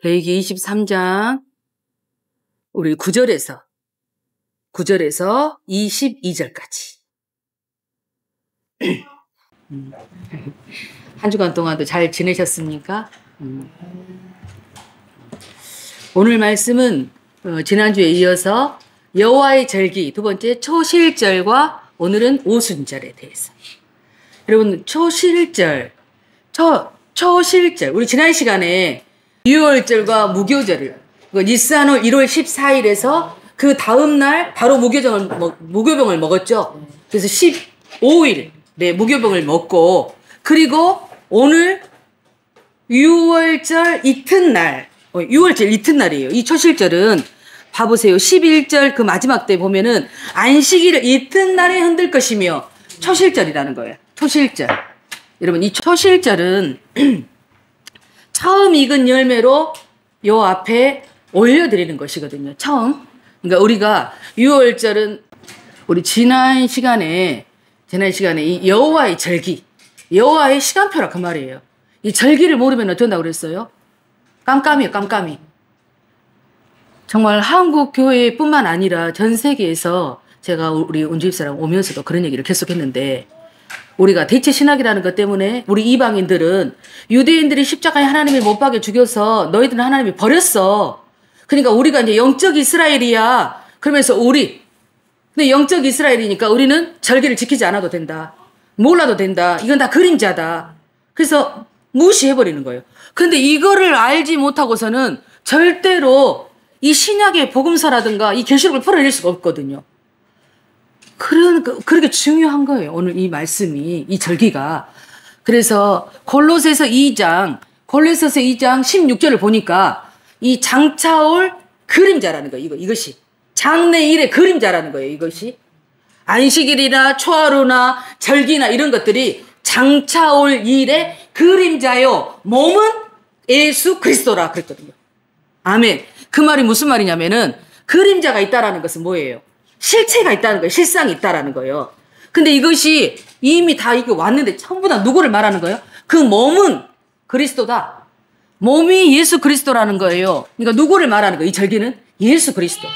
레위기 23장 우리 9절에서 22절까지 한 주간 동안도 잘 지내셨습니까? 오늘 말씀은 지난주에 이어서 여호와의 절기 두 번째 초실절과 오늘은 오순절에 대해서. 여러분 초실절 우리 지난 시간에 유월절과 무교절을 니스한월 1월 14일에서 그 다음날 바로 무교병을 먹었죠. 그래서 15일 무교병을 먹고, 그리고 오늘 유월절 이튿날, 유월절 이튿날이에요. 이 초실절은 봐보세요. 11절 그 마지막 때 보면은 안식일을 이튿날에 흔들 것이며 초실절이라는 거예요. 초실절. 여러분 이 초실절은 처음 익은 열매로 요 앞에 올려드리는 것이거든요. 처음. 그러니까 우리가 유월절은 우리 지난 시간에 이 여호와의 절기, 여호와의 시간표라 그 말이에요. 이 절기를 모르면 어쩐다고 그랬어요? 깜깜이에요, 깜깜이. 정말 한국 교회뿐만 아니라 전 세계에서 제가 우리 온주입사랑 오면서도 그런 얘기를 계속했는데, 우리가 대체 신학이라는 것 때문에 우리 이방인들은 유대인들이 십자가에 하나님이 못 박여 죽여서 너희들은 하나님이 버렸어. 그러니까 우리가 이제 영적 이스라엘이야. 그러면서 근데 영적 이스라엘이니까 우리는 절기를 지키지 않아도 된다. 몰라도 된다. 이건 다 그림자다. 그래서 무시해버리는 거예요. 근데 이거를 알지 못하고서는 절대로 이 신약의 복음서라든가 이 계시록을 풀어낼 수가 없거든요. 그렇게 중요한 거예요. 오늘 이 말씀이, 이 절기가. 그래서 골로새서 2장 16절을 보니까 이 장차올 그림자라는 거예요. 이것이. 장래일의 그림자라는 거예요. 이것이. 안식일이나 초하루나 절기나 이런 것들이 장차올 일의 그림자요. 몸은 예수 그리스도라 그랬거든요. 아멘. 그 말이 무슨 말이냐면은 그림자가 있다라는 것은 뭐예요? 실체가 있다는 거예요. 실상이 있다라는 거예요. 근데 이것이 이미 다 이게 왔는데 전부 다 누구를 말하는 거예요? 그 몸은 그리스도다. 몸이 예수 그리스도라는 거예요. 그러니까 누구를 말하는 거예요? 이 절기는 예수 그리스도.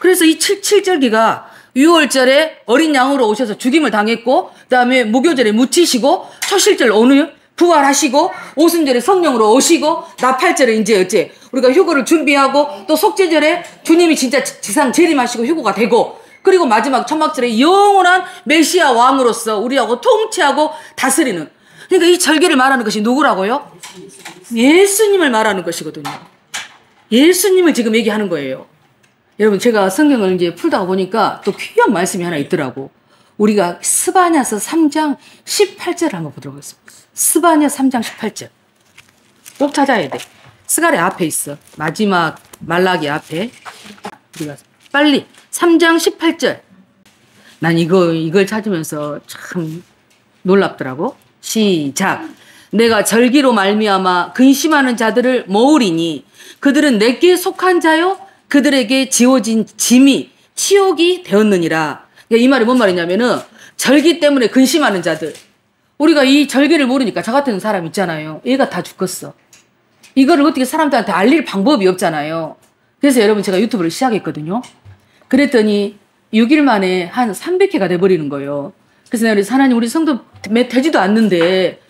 그래서 이 7절기가 6월절에 어린 양으로 오셔서 죽임을 당했고, 그 다음에 무교절에 묻히시고, 초실절 오늘 부활하시고, 오순절에 성령으로 오시고, 나팔절에 이제 우리가 휴거를 준비하고, 또 속죄절에 주님이 진짜 지상 재림하시고 휴거가 되고, 그리고 마지막 천막절에 영원한 메시아 왕으로서 우리하고 통치하고 다스리는. 그러니까 이 절기를 말하는 것이 누구라고요? 예수님을 말하는 것이거든요. 예수님을 지금 얘기하는 거예요. 여러분 제가 성경을 이제 풀다가 보니까 또 귀한 말씀이 하나 있더라고. 우리가 스바냐서 3장 18절을 한번 보도록 하겠습니다. 스바냐 3장 18절. 꼭 찾아야 돼. 스가랴 앞에 있어. 마지막 말라기 앞에. 우리가 빨리 3장 18절. 난 이걸 찾으면서 참 놀랍더라고. 시작. 내가 절기로 말미암아 근심하는 자들을 모으리니 그들은 내게 속한 자요 그들에게 지워진 짐이 치욕이 되었느니라. 이 말이 뭔 말이냐면은 절기 때문에 근심하는 자들. 우리가 이 절기를 모르니까 저 같은 사람 있잖아요. 얘가 다 죽겠어. 이거를 어떻게 사람들한테 알릴 방법이 없잖아요. 그래서 여러분 제가 유튜브를 시작했거든요. 그랬더니 6일 만에 한 300회가 돼버리는 거예요. 그래서 내가 하나님 우리 성도 되지도 않는데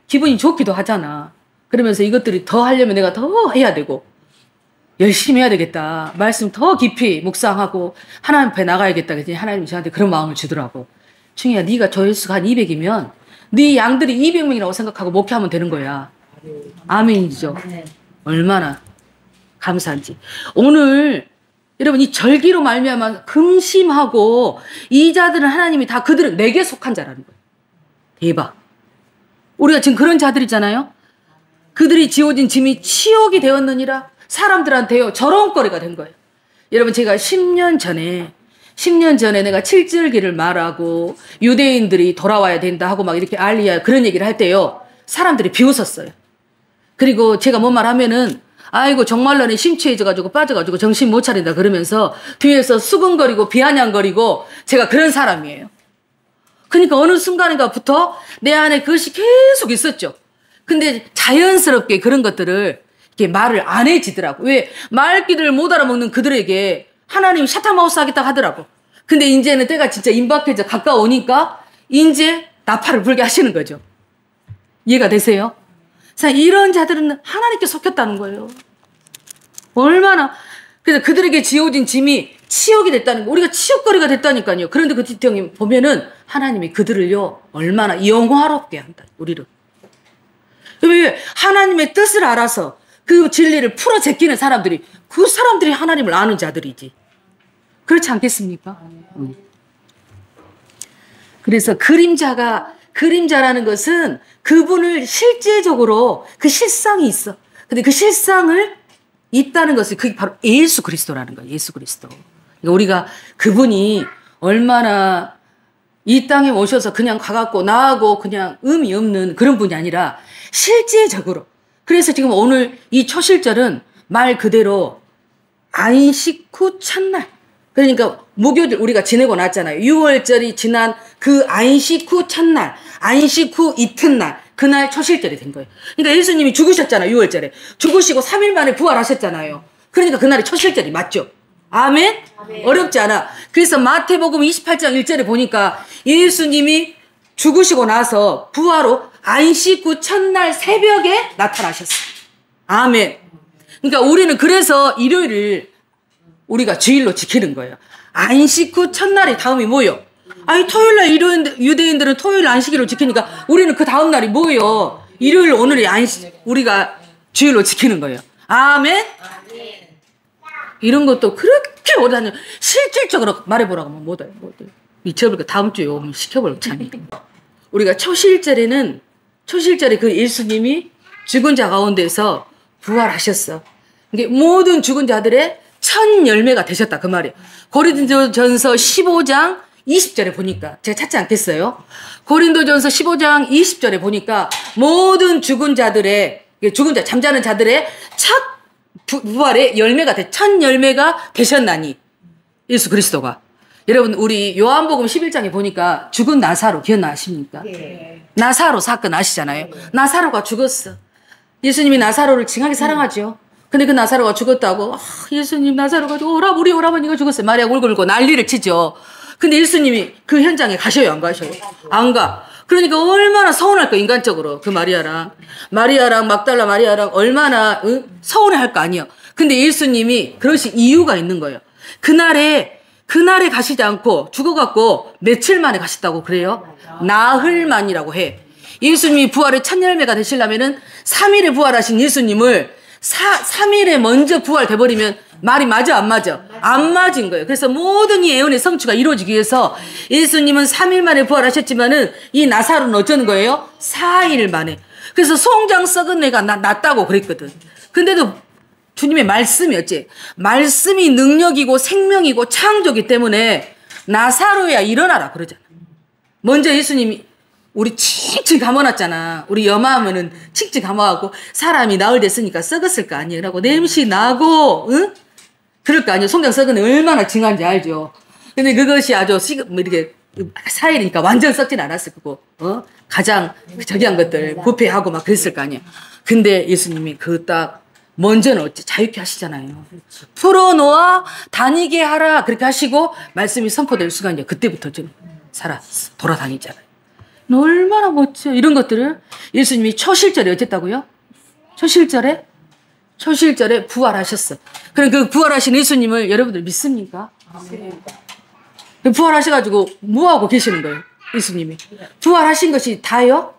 기분이 좋기도 하잖아. 그러면서 이것들이 더 하려면 내가 더 해야 되고 열심히 해야 되겠다. 말씀 더 깊이 묵상하고 하나님 앞에 나가야겠다. 그랬더니 하나님이 저한테 그런 마음을 주더라고. 충이야, 네가 조회수가 한 200이면 네 양들이 200명이라고 생각하고 목회하면 되는 거야. 아멘이죠. 얼마나 감사한지. 오늘 여러분 이 절기로 말미암아 근심하고 이 자들은 하나님이 다 그들은 내게 속한 자라는 거예요. 대박. 우리가 지금 그런 자들이잖아요. 그들이 지워진 짐이 치욕이 되었느니라. 사람들한테요 저런거리가 된 거예요. 여러분 제가 10년 전에 내가 7절기를 말하고 유대인들이 돌아와야 된다 하고 막 이렇게 알리야 그런 얘기를 할 때요 사람들이 비웃었어요. 그리고 제가 뭔 말 하면은 아이고 정말로는 심취해져가지고 빠져가지고 정신 못 차린다 그러면서 뒤에서 수근거리고 비아냥거리고 제가 그런 사람이에요. 그러니까 어느 순간인가부터 내 안에 그것이 계속 있었죠. 근데 자연스럽게 그런 것들을 이게 말을 안 해지더라고. 왜? 말귀를 못 알아먹는 그들에게 하나님이 샤타마우스 하겠다고 하더라고. 근데 이제는 때가 진짜 임박해져 가까우니까 이제 나팔을 불게 하시는 거죠. 이해가 되세요? 자, 이런 자들은 하나님께 속혔다는 거예요. 얼마나. 그래서 그들에게 지어진 짐이 치욕이 됐다는 거. 우리가 치욕거리가 됐다니까요. 그런데 그 뒤통에 보면은 하나님이 그들을요 얼마나 영화롭게 한다. 우리를. 왜? 하나님의 뜻을 알아서 그 진리를 풀어 제끼는 사람들이, 그 사람들이 하나님을 아는 자들이지. 그렇지 않겠습니까? 그래서 그림자라는 것은 그분을 실제적으로 그 실상이 있어. 근데 그 실상을 있다는 것이 그게 바로 예수 그리스도라는 거예요. 예수 그리스도. 그러니까 우리가 그분이 얼마나 이 땅에 오셔서 그냥 가갖고 나하고 그냥 의미 없는 그런 분이 아니라 실제적으로. 그래서 지금 오늘 이 초실절은 말 그대로 안식 후 첫날. 그러니까 무교절 우리가 지내고 났잖아요. 6월절이 지난 그 안식 후 첫날, 안식 후 이튿날, 그날 초실절이 된 거예요. 그러니까 예수님이 죽으셨잖아요. 6월절에. 죽으시고 3일 만에 부활하셨잖아요. 그러니까 그날이 초실절이 맞죠. 아멘? 아멘. 어렵지 않아. 그래서 마태복음 28장 1절에 보니까 예수님이 죽으시고 나서 부활로 안식 후 첫날 새벽에 나타나셨어요. 아멘. 그러니까 우리는 그래서 일요일을 우리가 주일로 지키는 거예요. 안식 후 첫날이 다음이 뭐예요? 아니 토요일날 유대인들은 토요일 안식일로 지키니까 우리는 그 다음날이 뭐예요? 일요일 오늘이 우리가 주일로 지키는 거예요. 아멘? 이런 것도 그렇게 오래 다녀. 실질적으로 말해보라고 하면 못해요. 미쳐버릴까. 다음 주에 오면 시켜버릴까. 참. 우리가 초실절에 그 예수님이 죽은 자 가운데서 부활하셨어. 이게 모든 죽은 자들의 첫 열매가 되셨다. 그 말이에요. 고린도전서 15장 20절에 보니까 제가 찾지 않겠어요? 고린도전서 15장 20절에 보니까 모든 잠자는 자들의 첫 부활의 열매가 첫 열매가 되셨나니 예수 그리스도가. 여러분 우리 요한복음 11장에 보니까 죽은 나사로 기억나십니까? 네. 나사로 사건 아시잖아요. 나사로가 죽었어. 예수님이 나사로를 징하게 사랑하죠. 근데 그 나사로가 죽었다고 예수님 나사로가 우리 오라버니가 죽었어요. 마리아가 울고 울고 난리를 치죠. 근데 예수님이 그 현장에 가셔요? 안 가셔요? 안 가. 그러니까 얼마나 서운할까 인간적으로. 그 마리아랑 막달라 마리아랑 얼마나 서운해할 거 아니에요. 근데 예수님이 그러신 이유가 있는 거예요. 그날에 가시지 않고 죽어갖고 며칠 만에 가셨다고 그래요? 나흘 만이라고 해. 예수님이 부활의 첫 열매가 되시려면은 3일에 부활하신 예수님을 3일에 먼저 부활돼버리면 말이 맞아 안 맞아? 안 맞은 거예요. 그래서 모든 이 예언의 성취가 이루어지기 위해서 예수님은 3일 만에 부활하셨지만은 이 나사로는 어쩌는 거예요? 4일 만에. 그래서 송장 썩은 애가 낫다고 그랬거든. 근데도 주님의 말씀이 어째? 말씀이 능력이고 생명이고 창조기 때문에 나사로야 일어나라 그러잖아. 먼저 예수님이 우리 칙칙 감아놨잖아. 우리 염하면은 칙칙 감아갖고 사람이 나흘 됐으니까 썩었을 거 아니에요. 라고 냄새 나고, 응? 그럴 거 아니에요. 송장 썩은 애 얼마나 징한지 알죠. 근데 그것이 아주 이렇게 4일이니까 완전 썩진 않았을 거고, 가장 저기한 것들 부패하고 막 그랬을 거 아니에요. 근데 예수님이 먼저는 어째 자유케 하시잖아요. 풀어놓아 다니게 하라. 그렇게 하시고 말씀이 선포될 순간이에요. 그때부터 좀 돌아다니잖아요. 얼마나 멋져. 이런 것들을 예수님이 초실절에 어쨌다고요? 초실절에 부활하셨어. 그럼 그 부활하신 예수님을 여러분들 믿습니까? 부활하셔가지고 뭐하고 계시는 거예요? 예수님이. 부활하신 것이 다요?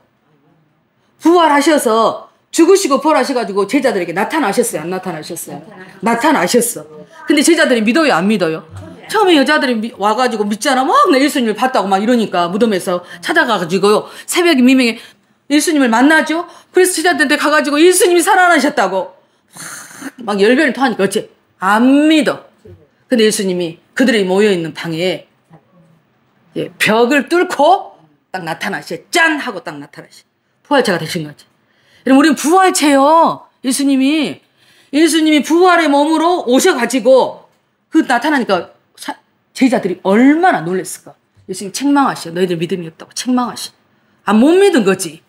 부활하셔서 죽으시고 부활하셔가지고 제자들에게 나타나셨어요? 안 나타나셨어요? 나타나셨어. 근데 제자들이 믿어요? 안 믿어요? 처음에 여자들이 와가지고 믿잖아. 막 나 예수님을 봤다고 막 이러니까 무덤에서 찾아가가지고요. 새벽에 미명에 예수님을 만나죠. 그래서 제자들한테 가가지고 예수님이 살아나셨다고 막 열변을 토하니까 어째 안 믿어. 근데 예수님이 그들이 모여있는 방에 벽을 뚫고 딱 나타나시. 짠! 하고 딱 나타나시. 부활체가 되신 거지. 여러분 우리는 부활체요. 예수님이 부활의 몸으로 오셔가지고 그 나타나니까 제자들이 얼마나 놀랬을까. 예수님 책망하셔. 너희들 믿음이 없다고 책망하셔. 못 믿은 거지.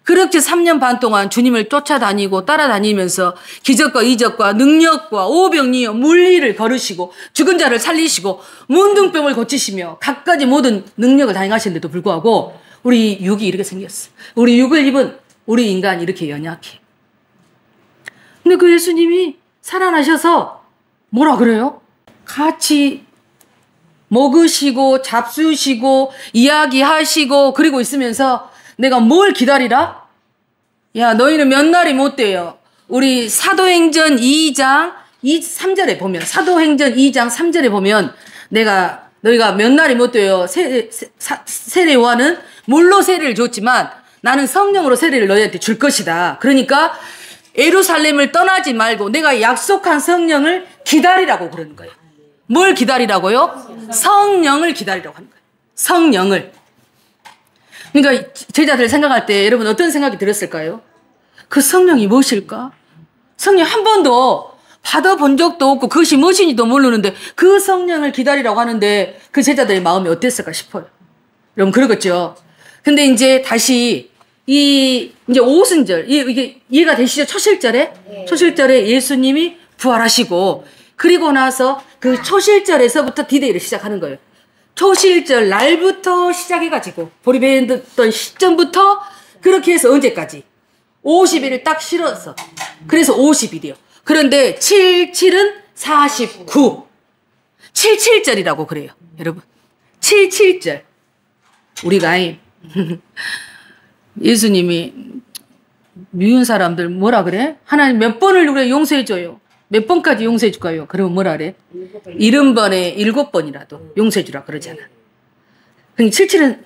그렇게 3년 반 동안 주님을 쫓아다니고 따라다니면서 기적과 이적과 능력과 오병이어 물리를 걸으시고 죽은 자를 살리시고 문둥병을 고치시며 갖가지 모든 능력을 다행하시는데도 불구하고 우리 육이 이렇게 생겼어. 우리 육을 입은 우리 인간이 이렇게 연약해. 근데 그 예수님이 살아나셔서 뭐라 그래요? 같이 먹으시고 잡수시고 이야기하시고 그리고 있으면서 내가 뭘 기다리라? 야, 너희는 몇 날이 못 돼요. 우리 사도행전 2장 3절에 보면 사도행전 2장 3절에 보면 너희가 몇 날이 못 돼요. 세례 요한은 물로 세례를 줬지만 나는 성령으로 세례를 너희한테 줄 것이다. 그러니까 예루살렘을 떠나지 말고 내가 약속한 성령을 기다리라고 그러는 거예요. 뭘 기다리라고요? 성령을 기다리라고 하는 거예요. 성령을. 그러니까 제자들 생각할 때 여러분 어떤 생각이 들었을까요? 그 성령이 무엇일까? 성령 한 번도 받아본 적도 없고 그것이 무엇인지도 모르는데 그 성령을 기다리라고 하는데 그 제자들의 마음이 어땠을까 싶어요. 여러분 그러겠죠. 근데 이제 다시 이제 오순절 이게 이해가 되시죠? 초실절에 예수님이 부활하시고 그리고 나서 그 초실절에서부터 디데이를 시작하는 거예요. 초실절 날부터 시작해가지고 보리배했던 시점부터 그렇게 해서 언제까지? 50일을 딱 실어서 그래서 50일이요. 그런데 77은 49. 77절이라고 그래요. 여러분 77절 우리가 예수님이 미운 사람들 뭐라 그래? 하나님 몇 번을 우리가 용서해줘요. 몇 번까지 용서해 줄까요? 그러면 뭐라 그래? 70번에 7번이라도 용서해 주라 그러잖아. 그러니까 77은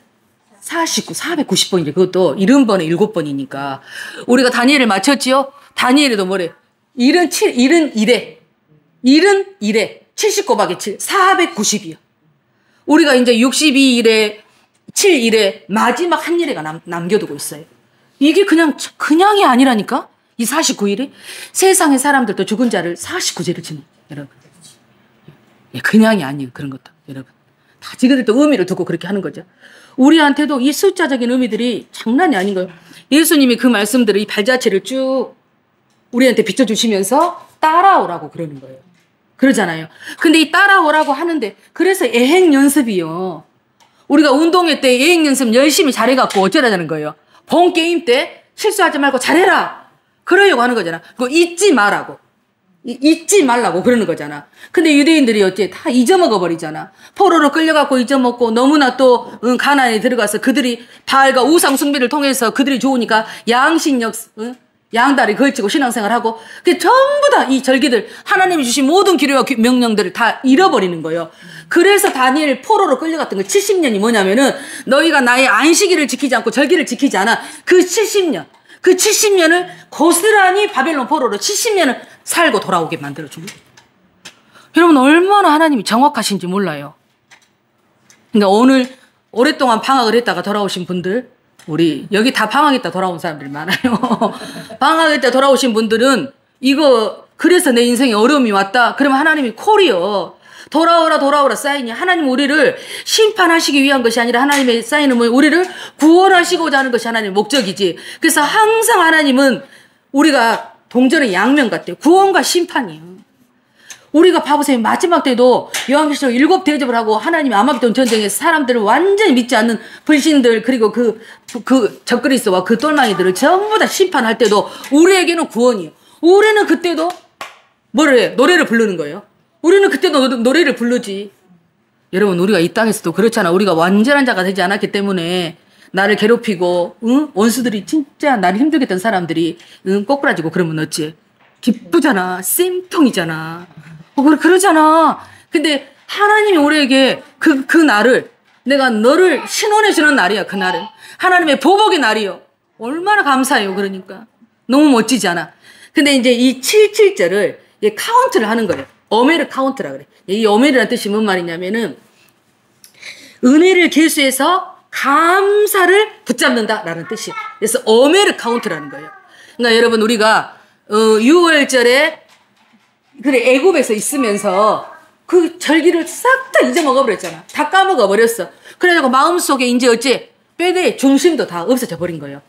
49, 490번이래. 그것도 70번에 7번이니까. 우리가 다니엘을 맞췄지요? 다니엘에도 뭐래? 1은 1에. 70 곱하기 7, 490이요. 우리가 이제 62일에 7일에 마지막 한 일에가 남겨두고 있어요. 이게 그냥이 아니라니까? 이 49일에 세상의 사람들도 죽은 자를 49제를 지내 여러분. 그냥이 아니에요. 그런 것도 여러분. 다 지그들도 의미를 두고 그렇게 하는 거죠. 우리한테도 이 숫자적인 의미들이 장난이 아닌 거예요. 예수님이 그 말씀들을 이 발자취를 쭉 우리한테 비춰주시면서 따라오라고 그러는 거예요. 그러잖아요. 근데 이 따라오라고 하는데 그래서 예행 연습이요. 우리가 운동회 때 예행 연습 열심히 잘해갖고 어쩌라는 거예요. 본 게임 때 실수하지 말고 잘해라. 그러려고 하는 거잖아. 그거 잊지 말라고. 잊지 말라고 그러는 거잖아. 근데 유대인들이 어째 다 잊어먹어 버리잖아. 포로로 끌려갖고 잊어먹고 너무나 또 가나안에 들어가서 그들이 바알과 우상 숭배를 통해서 그들이 좋으니까 양신역 양다리 걸치고 신앙생활하고 그 전부 다 이 절기들 하나님이 주신 모든 기류와 명령들을 다 잃어버리는 거예요. 그래서 다니엘 포로로 끌려갔던 그 70년이 뭐냐면은 너희가 나의 안식일을 지키지 않고 절기를 지키지 않아. 그 70년을 고스란히 바벨론 포로로 70년을 살고 돌아오게 만들어준 거예요. 여러분 얼마나 하나님이 정확하신지 몰라요. 그러니까 오늘 오랫동안 방학을 했다가 돌아오신 분들 우리 여기 다 방학했다 돌아온 사람들이 많아요. 방학했다 돌아오신 분들은 이거 그래서 내 인생에 어려움이 왔다. 그러면 하나님이 콜이요. 돌아오라 사인이 하나님 우리를 심판하시기 위한 것이 아니라 하나님의 사인은 뭐 우리를 구원하시고자 하는 것이 하나님의 목적이지. 그래서 항상 하나님은 우리가 동전의 양면 같아요. 구원과 심판이에요. 우리가 봐보세요. 마지막 때도 요한계시록 7 대접을 하고 하나님이 아마겟돈 전쟁에서 사람들을 완전히 믿지 않는 불신들 그리고 그 적그리스도와 그 똘망이들을 전부 다 심판할 때도 우리에게는 구원이에요. 우리는 그때도 뭐를 해요? 노래를 부르는 거예요. 우리는 그때도 노래를 부르지. 여러분 우리가 이 땅에서도 그렇잖아. 우리가 완전한 자가 되지 않았기 때문에 나를 괴롭히고 원수들이 진짜 나를 힘들게 했던 사람들이 꼬꾸라지고 그러면 어찌 기쁘잖아. 쌤통이잖아. 그러잖아. 근데 하나님이 우리에게 그 날을 내가 너를 신원해주는 날이야. 그 날은 하나님의 보복의 날이요. 얼마나 감사해요. 그러니까 너무 멋지지 않아. 근데 이제 이 77절을 카운트를 하는 거예요. 어메르 카운트라 그래. 이 어메르라는 뜻이 뭔 말이냐면은 은혜를 계수해서 감사를 붙잡는다라는 뜻이에요. 그래서 어메르 카운트라는 거예요. 그러니까 여러분 우리가 6월절에 그래 애굽에서 있으면서 그 절기를 싹 다 잊어먹어 버렸잖아. 다 까먹어 버렸어. 그래가지고 마음속에 이제 어째 뼈대의 중심도 다 없어져 버린 거예요.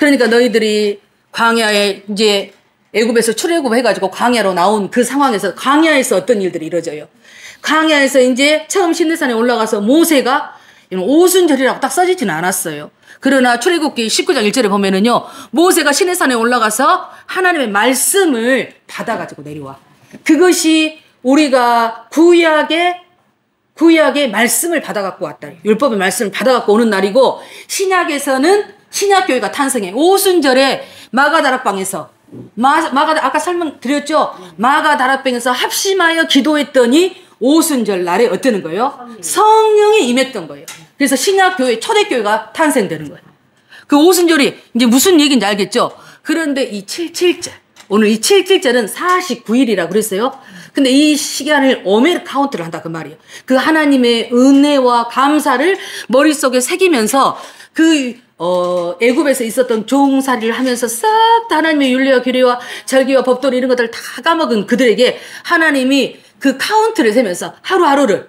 그러니까 너희들이 광야에 이제 애굽에서 출애굽 해가지고 광야로 나온 그 상황에서 광야에서 어떤 일들이 이루어져요. 광야에서 이제 처음 시내산에 올라가서 모세가 오순절이라고 딱 써지지는 않았어요. 그러나 출애굽기 19장 1절에 보면은요, 모세가 시내산에 올라가서 하나님의 말씀을 받아가지고 내려와. 그것이 우리가 구약의 말씀을 받아갖고 왔다. 율법의 말씀을 받아갖고 오는 날이고, 신약에서는 신약교회가 탄생해. 오순절에 마가다락방에서 아까 설명드렸죠? 마가다락방에서 합심하여 기도했더니 오순절 날에 어떠는 거예요? 성령이 임했던 거예요. 그래서 신약교회, 초대교회가 탄생되는 거예요. 그 오순절이 이제 무슨 얘기인지 알겠죠? 그런데 이 77절, 오늘 이 77절은 49일이라고 그랬어요. 근데 이 시간을 오메르 카운트를 한다 그 말이에요. 그 하나님의 은혜와 감사를 머릿속에 새기면서 애굽에서 있었던 종살이를 하면서 싹 다 하나님의 윤리와 규례와 절기와 법도리 이런 것들을 다 까먹은 그들에게 하나님이 그 카운트를 세면서 하루하루를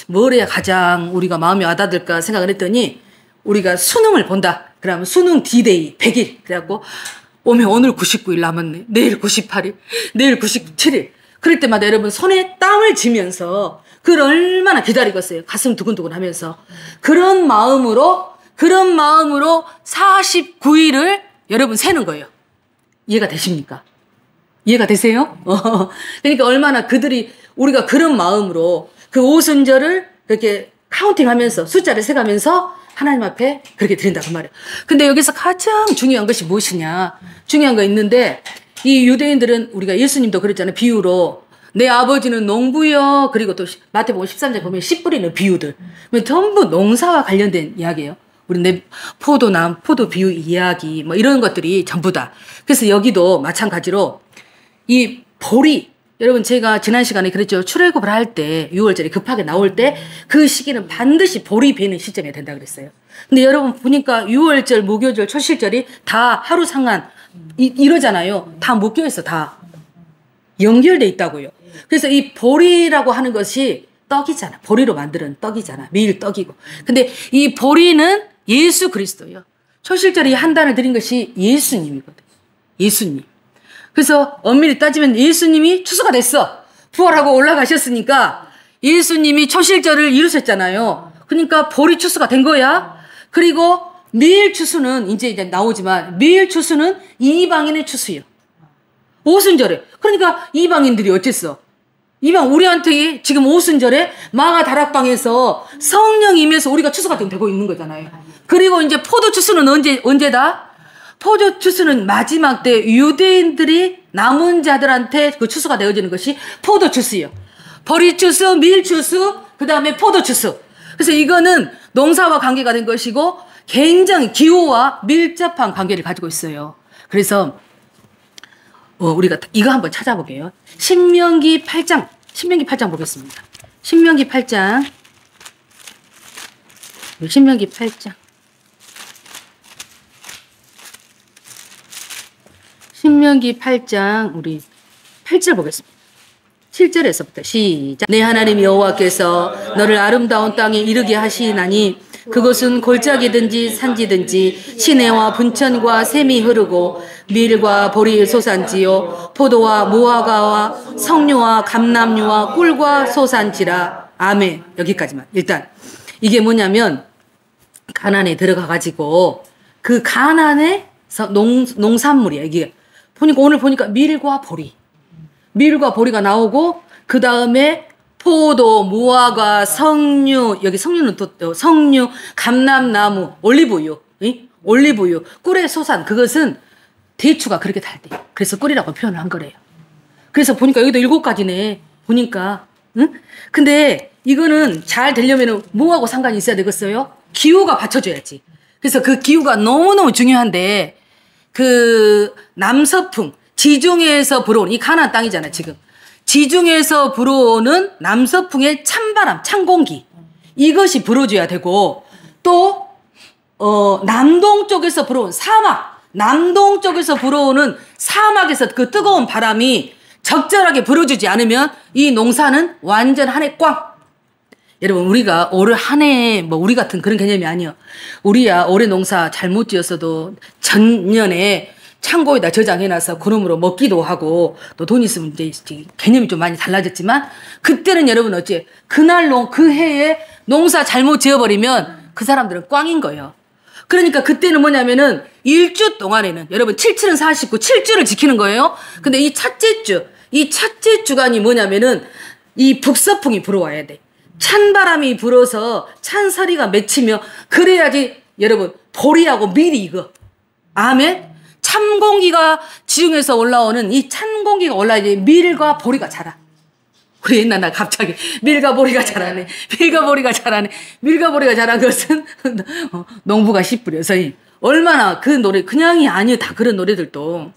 뭘 해야 가장 우리가 마음이 와닿을까 생각을 했더니 우리가 수능을 본다. 그러면 수능 D-Day 100일. 그래갖고 오면 오늘 99일 남았네. 내일 98일. 내일 97일. 그럴 때마다 여러분 손에 땀을 쥐면서 그걸 얼마나 기다리겠어요. 가슴 두근두근 하면서. 그런 마음으로 49일을 여러분 세는 거예요. 이해가 되십니까? 이해가 되세요? 그러니까 얼마나 우리가 그런 마음으로 그 오순절을 그렇게 카운팅하면서 숫자를 세가면서 하나님 앞에 그렇게 드린다 그 말이에요. 근데 여기서 가장 중요한 것이 무엇이냐? 중요한 거 있는데 이 유대인들은 우리가 예수님도 그랬잖아요. 비유로 내 아버지는 농부여. 그리고 또 마태복음 13장 보면 씨 뿌리는 비유들. 전부 농사와 관련된 이야기예요. 우리 내 포도남, 포도 비유 이야기 뭐 이런 것들이 전부 다. 그래서 여기도 마찬가지로 이 보리, 여러분 제가 지난 시간에 그랬죠. 출애굽을 할 때 6월절이 급하게 나올 때 그 시기는 반드시 보리 베는 시점이 된다 그랬어요. 근데 여러분 보니까 6월절, 무교절, 초실절이 다 하루 상한 이러잖아요. 다 묶여있어. 다 연결돼 있다고요. 그래서 이 보리라고 하는 것이 떡이잖아. 보리로 만드는 떡이잖아. 밀 떡이고. 근데 이 보리는 예수 그리스도예요. 초실절이 한 단을 드린 것이 예수님이거든. 예수님. 그래서 엄밀히 따지면 예수님이 추수가 됐어. 부활하고 올라가셨으니까 예수님이 초실절을 이루셨잖아요. 그러니까 보리 추수가 된 거야. 그리고 밀 추수는 이제 나오지만 밀 추수는 이방인의 추수예요. 오순절에. 그러니까 이방인들이 어쨌어? 우리한테 지금 오순절에 마가다락방에서 성령 임해서 우리가 추수가 되고 있는 거잖아요. 그리고 이제 포도 추수는 언제다? 포도 추수는 마지막 때 유대인들이 남은 자들한테 그 추수가 되어지는 것이 포도 추수예요. 보리 추수, 밀 추수, 그 다음에 포도 추수. 그래서 이거는 농사와 관계가 된 것이고 굉장히 기후와 밀접한 관계를 가지고 있어요. 그래서 우리가 이거 한번 찾아보게요. 신명기 8장 보겠습니다. 신명기 8장. 신명기 8장 우리 8절 보겠습니다. 7절에서부터 시작. 내 하나님 여호와께서 너를 아름다운 땅에 이르게 하시나니 그것은 골짜기든지 산지든지 시내와 분천과 샘이 흐르고 밀과 보리 소산지요 포도와 무화과와 석류와 감람류와 꿀과 소산지라. 아멘. 여기까지만. 일단 이게 뭐냐면 가나안에 들어가 가지고 그 가나안에서 농산물이야. 이게 오늘 보니까 밀과 보리가 나오고 그 다음에 포도, 무화과, 석류, 여기 석류는 또 석류, 감람나무, 올리브유, 꿀의 소산. 그것은 대추가 그렇게 달대. 그래서 꿀이라고 표현을 한 거래요. 그래서 보니까 여기도 7가지네. 보니까. 응? 근데 이거는 잘 되려면 뭐하고 상관이 있어야 되겠어요? 기후가 받쳐줘야지. 그래서 그 기후가 너무너무 중요한데 그 남서풍, 지중해에서 불어오는 이 가나안 땅이잖아요. 지금 지중해에서 불어오는 남서풍의 찬바람, 찬 공기 이것이 불어줘야 되고 또 남동 쪽에서 불어온 남동 쪽에서 불어오는 사막에서 그 뜨거운 바람이 적절하게 불어주지 않으면 이 농사는 완전 한 해 꽝. 여러분 우리가 올 한 해 뭐 우리 같은 그런 개념이 아니요. 우리야 올해 농사 잘못 지었어도 전년에 창고에다 저장해놔서 그놈으로 먹기도 하고 또 돈 있으면 이제 개념이 좀 많이 달라졌지만 그때는 여러분 어째 그날 그 해에 농사 잘못 지어버리면 그 사람들은 꽝인 거예요. 그러니까 그때는 뭐냐면은 1주 동안에는 여러분 77은 49, 7주를 지키는 거예요. 근데 이 첫째 주간이 뭐냐면은 이 북서풍이 불어와야 돼. 찬바람이 불어서 찬서리가 맺히며 그래야지 여러분 보리하고 밀이 익어. 아멘. 찬 공기가 지중에서 올라오는 이 찬 공기가 올라야지 밀과 보리가 자라. 우리 옛날 나 갑자기 밀과 보리가 자라네. 밀과 보리가 자라네. 밀과 보리가 자란 것은 농부가 씨 뿌려서 얼마나 그 노래 그냥이 아니에요. 다 그런 노래들도.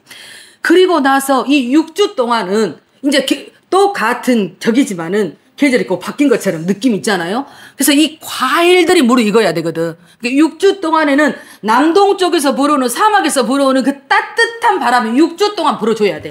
그리고 나서 이 6주 동안은 이제 똑같은 적이지만은 계절이 꼭 바뀐 것처럼 느낌 있잖아요. 그래서 이 과일들이 무르익어야 되거든. 6주 동안에는 남동쪽에서 불어오는 사막에서 불어오는 그 따뜻한 바람이 6주 동안 불어줘야 돼.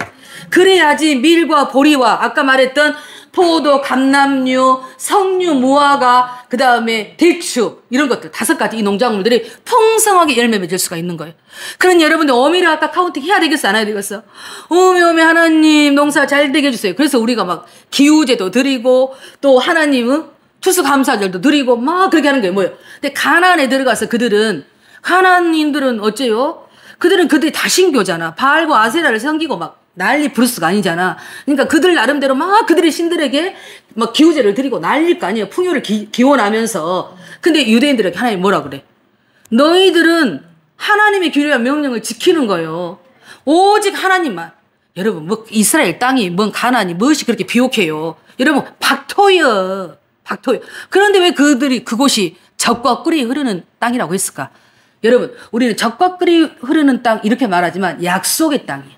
그래야지 밀과 보리와 아까 말했던 포도, 감남류, 석류, 무화과, 그 다음에 대추 이런 것들 5가지 이 농작물들이 풍성하게 열매 맺을 수가 있는 거예요. 그런 여러분들 어미를 아까 카운팅 해야 되겠어 안 해야 되겠어? 어미 하나님 농사 잘 되게 해주세요. 그래서 우리가 막 기우제도 드리고 또 하나님은 추수감사절도 드리고 막 그렇게 하는 거예요. 뭐예요? 근데 가나안에 들어가서 그들은 가나안인들은 어째요? 그들이 다 신교잖아. 바알과 아세라를 섬기고 막 난리 브루스가 아니잖아. 그러니까 그들 나름대로 막 그들의 신들에게 막 기우제를 드리고 난릴 거 아니에요. 풍요를 기원하면서. 근데 유대인들에게 하나님 뭐라 그래? 너희들은 하나님의 규례와 명령을 지키는 거예요. 오직 하나님만. 여러분 뭐 이스라엘 땅이 뭔 가나안이 무엇이 그렇게 비옥해요. 여러분 박토여. 그런데 왜 그곳이 젖과 꿀이 흐르는 땅이라고 했을까? 여러분 우리는 젖과 꿀이 흐르는 땅 이렇게 말하지만 약속의 땅이에요.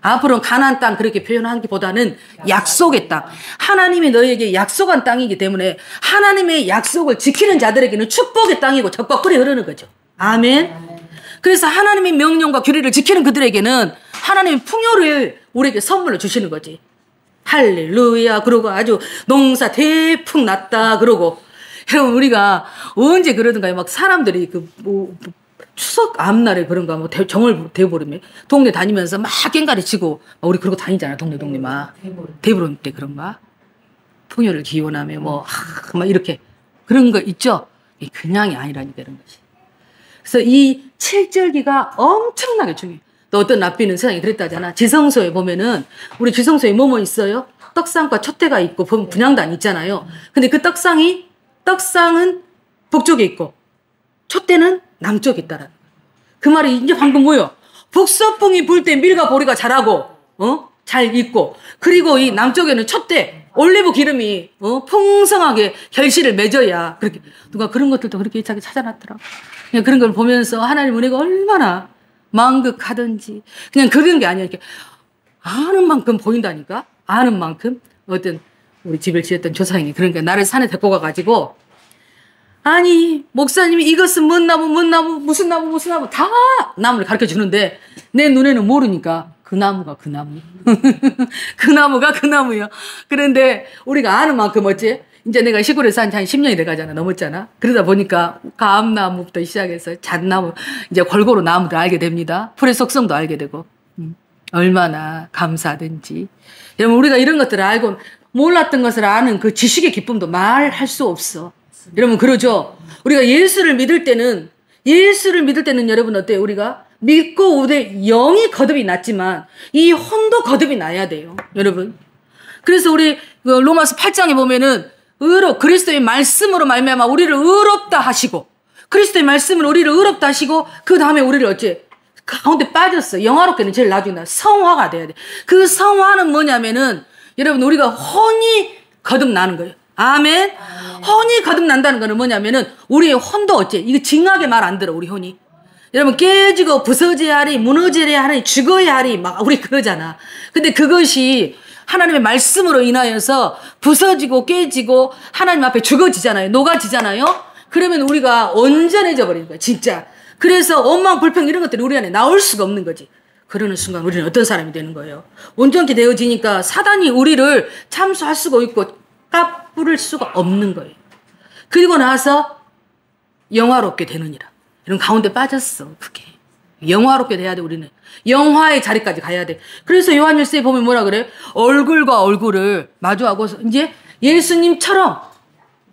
앞으로는 가나안 땅 그렇게 표현하기보다는 약속의 땅. 하나님이 너희에게 약속한 땅이기 때문에 하나님의 약속을 지키는 자들에게는 축복의 땅이고 젖과 꿀이 흐르는 거죠. 아멘. 그래서 하나님의 명령과 규례를 지키는 그들에게는 하나님의 풍요를 우리에게 선물로 주시는 거지. 할렐루야. 그러고 아주 농사 대풍 났다. 그러고 여러분 우리가 언제 그러던가요? 막 사람들이 추석 앞날에 그런가 뭐 정월 대보름에 동네 다니면서 막 깽가리 치고 우리 그러고 다니잖아. 동네 막 대보름 때 그런가 풍요를 기원하며 막 이렇게 그런 거 있죠. 그냥이 아니라니까 이런 것이. 그래서 이 7절기가 엄청나게 중요해. 또 어떤 랍비는 세상에 그랬다잖아. 지성소에 보면은 우리 지성소에 뭐뭐 있어요? 떡상과 촛대가 있고 분향단 있잖아요. 근데 그 떡상은 북쪽에 있고 촛대는 남쪽에 있다라는 거예요. 그 말이 이제 방금 뭐예요? 북서풍이 불 때 밀과 보리가 자라고 잘 익고 그리고 이 남쪽에는 촛대 올리브 기름이 풍성하게 결실을 맺어야 그렇게 누가 그런 것들도 그렇게 자기 찾아놨더라고. 그냥 그런 걸 보면서 하나님 은혜가 얼마나 만극하든지 그냥 그런 게 아니야. 이렇게 아는 만큼 보인다니까. 아는 만큼 어떤 우리 집을 지었던 조상이 그러니까 나를 산에 데리고 가가지고 아니 목사님이 이것은 무슨 나무 다 나무를 가르쳐 주는데 내 눈에는 모르니까 그 나무가 그 나무 그 나무가 그 나무예요. 그런데 우리가 아는 만큼 어째 이제 내가 시골에서 한 10년이 돼가잖아. 넘었잖아. 그러다 보니까 감나무부터 시작해서 잣나무 이제 골고루 나무를 알게 됩니다. 풀의 속성도 알게 되고 얼마나 감사하든지. 여러분 우리가 이런 것들을 알고 몰랐던 것을 아는 그 지식의 기쁨도 말할 수 없어. 여러분 그러죠. 우리가 예수를 믿을 때는 여러분 어때요? 우리가 믿고 우리 영이 거듭이 났지만 이 혼도 거듭이 나야 돼요. 여러분. 그래서 우리 로마서 8장에 보면은 그리스도의 말씀으로 말미암아 우리를 의롭다 하시고 그리스도의 말씀으로 우리를 의롭다 하시고 그 다음에 우리를 어째 가운데 빠졌어. 영화롭게는 제일 나중에 성화가 돼야 돼. 그 성화는 뭐냐면은 여러분 우리가 혼이 거듭나는 거예요. 아멘. 혼이 거듭난다는 거는 뭐냐면은 우리의 혼도 어째 이거 징하게 말 안 들어. 우리 혼이 여러분 깨지고 부서져야 하리 무너져야 하리 죽어야 하리 막 우리 그러잖아. 근데 그것이 하나님의 말씀으로 인하여서 부서지고 깨지고 하나님 앞에 죽어지잖아요. 녹아지잖아요. 그러면 우리가 온전해져 버리는 거야. 진짜. 그래서 원망 불평 이런 것들이 우리 안에 나올 수가 없는 거지. 그러는 순간 우리는 어떤 사람이 되는 거예요? 온전히 되어지니까 사단이 우리를 참수할 수가 있고 까부를 수가 없는 거예요. 그리고 나서 영화롭게 되느니라. 이런 가운데 빠졌어. 그게. 영화롭게 돼야 돼, 우리는. 영화의 자리까지 가야 돼. 그래서 요한일서에 보면 뭐라 그래? 얼굴과 얼굴을 마주하고 이제 예수님처럼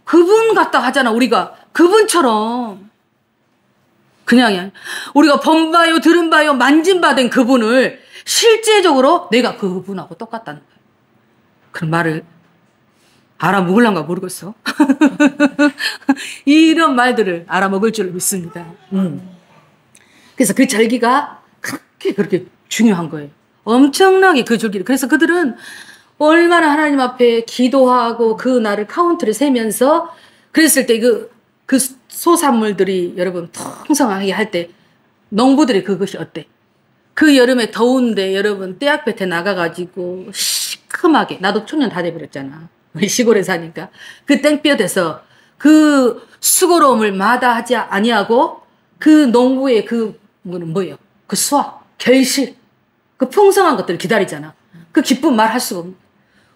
그분 같다 하잖아, 우리가. 그분처럼. 그냥이야. 우리가 본 바요, 들은 바요, 만진 바 된 그분을 실제적으로 내가 그분하고 똑같다는 거야. 그런 말을 알아먹을란가 모르겠어. 이런 말들을 알아먹을 줄 믿습니다. 그래서 그 절기가 그렇게 중요한 거예요. 엄청나게 그 절기를. 그래서 그들은 얼마나 하나님 앞에 기도하고 그 날을 카운트를 세면서 그랬을 때 그 소산물들이 여러분 풍성하게 할 때 농부들의 그것이 어때? 그 여름에 더운데 여러분 떼약볕에 나가가지고 시큼하게, 나도 초년 다 돼버렸잖아. 우리 시골에 사니까. 그 땡볕에서 그 수고로움을 마다하지 아니하고 그 농부의 그 뭐예요? 그 수확, 결실, 그 풍성한 것들을 기다리잖아. 그 기쁨 말할 수가 없는.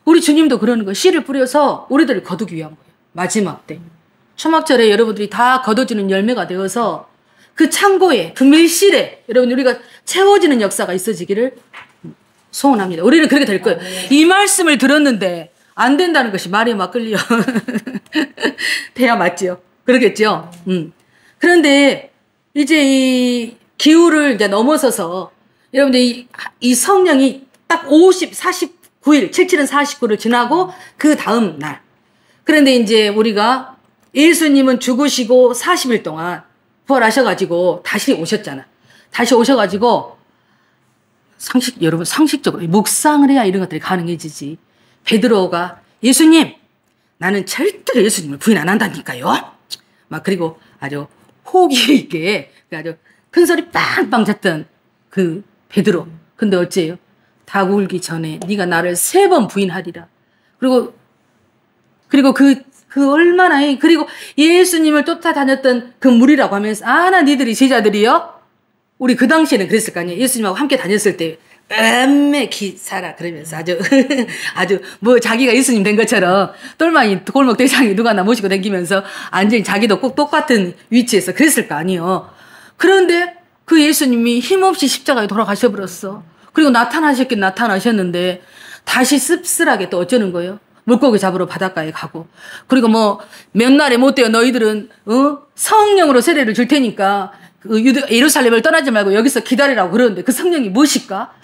우리 주님도 그러는 거예요. 씨를 뿌려서 우리들을 거두기 위한 거예요. 마지막 때. 초막절에 여러분들이 다 거둬지는 열매가 되어서 그 창고에, 그 밀실에 여러분 우리가 채워지는 역사가 있어지기를 소원합니다. 우리는 그렇게 될 거예요. 이 말씀을 들었는데 안 된다는 것이 말이 막 끌려. 돼야 맞죠. 그러겠죠. 그런데 이제 이 기후를 이제 넘어서서 여러분들 이 성령이 딱 49일, 77은 49를 지나고 그 다음 날. 그런데 이제 우리가 예수님은 죽으시고 40일 동안 부활하셔가지고 다시 오셨잖아. 다시 오셔가지고 여러분 상식적으로 묵상을 해야 이런 것들이 가능해지지. 베드로가 예수님, 나는 절대로 예수님을 부인 안 한다니까요. 막 그리고 아주 호기 있게 아주 큰 소리 빵빵 쳤던 그 베드로. 근데 어째요? 닭 울기 전에 네가 나를 3번 부인하리라. 그리고 그 얼마나 그리고 예수님을 쫓아다녔던 그 무리라고 하면서 나 니들이 제자들이요? 우리 그 당시에는 그랬을 거 아니에요. 예수님하고 함께 다녔을 때 기 살아 그러면서 아주 뭐 자기가 예수님 된 것처럼 똘마니 골목 대장이 누가 나 모시고 다니면서 완전히 자기도 꼭 똑같은 위치에서 그랬을 거 아니에요. 그런데 그 예수님이 힘없이 십자가에 돌아가셔버렸어. 그리고 나타나셨긴 나타나셨는데 다시 씁쓸하게 또 어쩌는 거예요? 물고기 잡으러 바닷가에 가고. 그리고 뭐 몇 날에 못 돼요. 너희들은 성령으로 세례를 줄 테니까 예루살렘을 떠나지 말고 여기서 기다리라고 그러는데 그 성령이 무엇일까?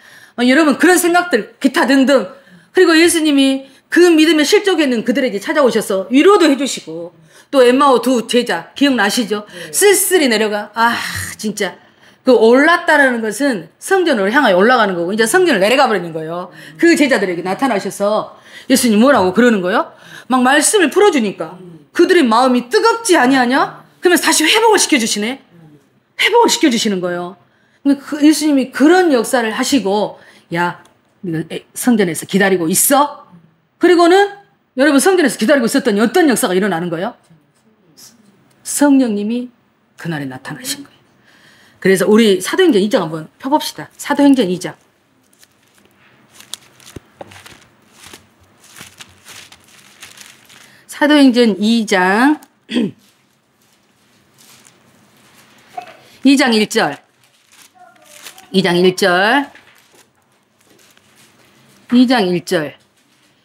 여러분 그런 생각들 기타 등등. 그리고 예수님이 그 믿음의 실족에 있는 그들에게 찾아오셔서 위로도 해주시고 또 엠마오 2 제자 기억나시죠? 쓸쓸히 내려가. 진짜 그 올랐다라는 것은 성전으로 향하여 올라가는 거고 이제 성전을 내려가 버리는 거예요. 그 제자들에게 나타나셔서 예수님 뭐라고 그러는 거예요? 막 말씀을 풀어주니까 그들의 마음이 뜨겁지 아니하냐? 그러면서 다시 회복을 시켜주시네. 회복을 시켜주시는 거예요. 예수님이 그런 역사를 하시고 야 성전에서 기다리고 있어? 그리고는 여러분 성전에서 기다리고 있었더니 어떤 역사가 일어나는 거예요? 성령님이 그날에 나타나신 거예요. 그래서 우리 사도행전 2장 한번 펴봅시다. 사도행전 2장. 사도행전 2장 2장 1절 2장 1절 2장 1절